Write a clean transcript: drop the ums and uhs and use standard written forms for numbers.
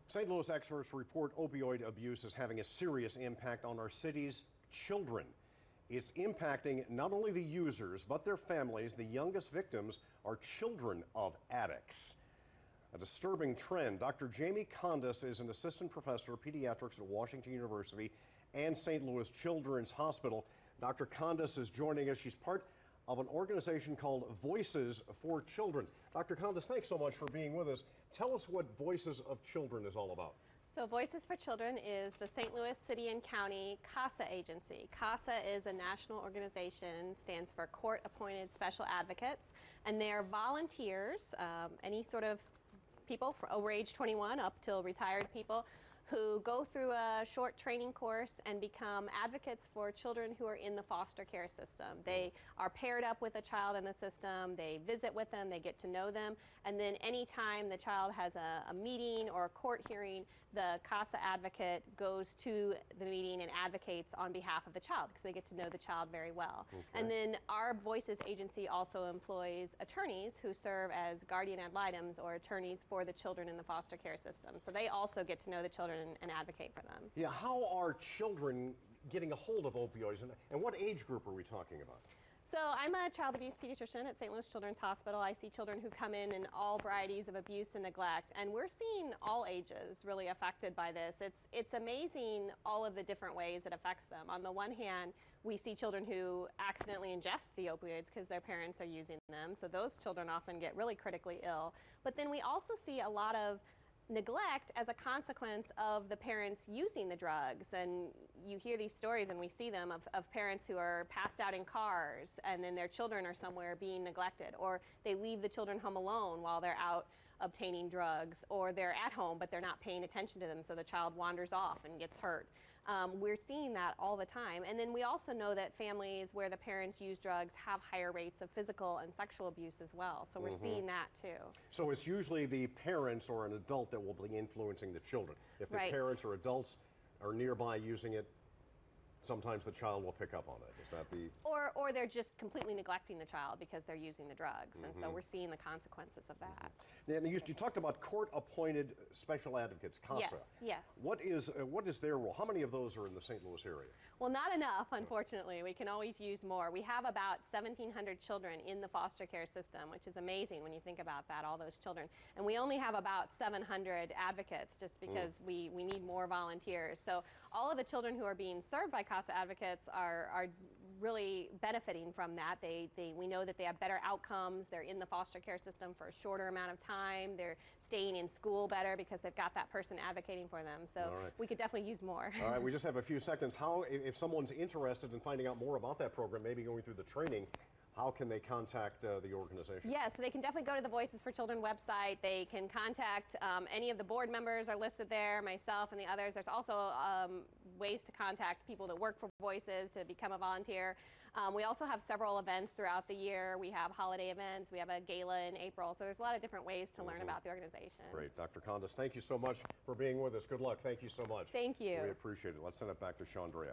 St. Louis experts report opioid abuse is having a serious impact on our city's children. It's impacting not only the users, but their families. The youngest victims are children of addicts. A disturbing trend. Dr. Jamie Condas is an assistant professor of pediatrics at Washington University and St. Louis Children's Hospital. Dr. Condas is joining us. She's part of an organization called Voices for Children. Dr. Condas, thanks so much for being with us. Tell us what Voices of Children is all about. So Voices for Children is the St. Louis City and County CASA agency. CASA is a national organization, stands for Court Appointed Special Advocates, and they're volunteers, any sort of people over age 21 up till retired people who go through a short training course and become advocates for children who are in the foster care system. They are paired up with a child in the system, they visit with them, they get to know them, and then anytime the child has a meeting or a court hearing, the CASA advocate goes to the meeting and advocates on behalf of the child because they get to know the child very well. Okay. And then our Voices agency also employs attorneys who serve as guardian ad litem or attorneys for the children in the foster care system. So they also get to know the children and advocate for them. Yeah, how are children getting a hold of opioids, and what age group are we talking about? So I'm a child abuse pediatrician at St. Louis Children's Hospital. I see children who come in all varieties of abuse and neglect, and we're seeing all ages really affected by this. It's amazing all of the different ways it affects them. On the one hand, we see children who accidentally ingest the opioids because their parents are using them, so those children often get really critically ill. But then we also see a lot of neglect as a consequence of the parents using the drugs. And you hear these stories and we see them of parents who are passed out in cars and then their children are somewhere being neglected, or they leave the children home alone while they're out obtaining drugs, or they're at home but they're not paying attention to them, so the child wanders off and gets hurt. We're seeing that all the time. And then we also know that families where the parents use drugs have higher rates of physical and sexual abuse as well. So we're seeing that too. So it's usually the parents or an adult that will be influencing the children. If the parents or adults are nearby using it, sometimes the child will pick up on it. Is that the... Or they're just completely neglecting the child because they're using the drugs. And so we're seeing the consequences of that. Now, you talked about court-appointed special advocates, CASA. Yes, yes. What is their role? How many of those are in the St. Louis area? Well, not enough, unfortunately. We can always use more. We have about 1,700 children in the foster care system, which is amazing when you think about that, all those children. And we only have about 700 advocates just because we need more volunteers. So all of the children who are being served by CASA advocates are really benefiting from that. We know that they have better outcomes. They're in the foster care system for a shorter amount of time. They're staying in school better because they've got that person advocating for them. So we could definitely use more. All right, we just have a few seconds. How, if someone's interested in finding out more about that program, maybe going through the training, how can they contact the organization? Yes, so they can definitely go to the Voices for Children website. They can contact any of the board members are listed there, myself and the others. There's also ways to contact people that work for Voices to become a volunteer. We also have several events throughout the year. We have holiday events. We have a gala in April. So there's a lot of different ways to learn about the organization. Great. Dr. Condas, thank you so much for being with us. Good luck. Thank you so much. Thank you. We appreciate it. Let's send it back to Chandria.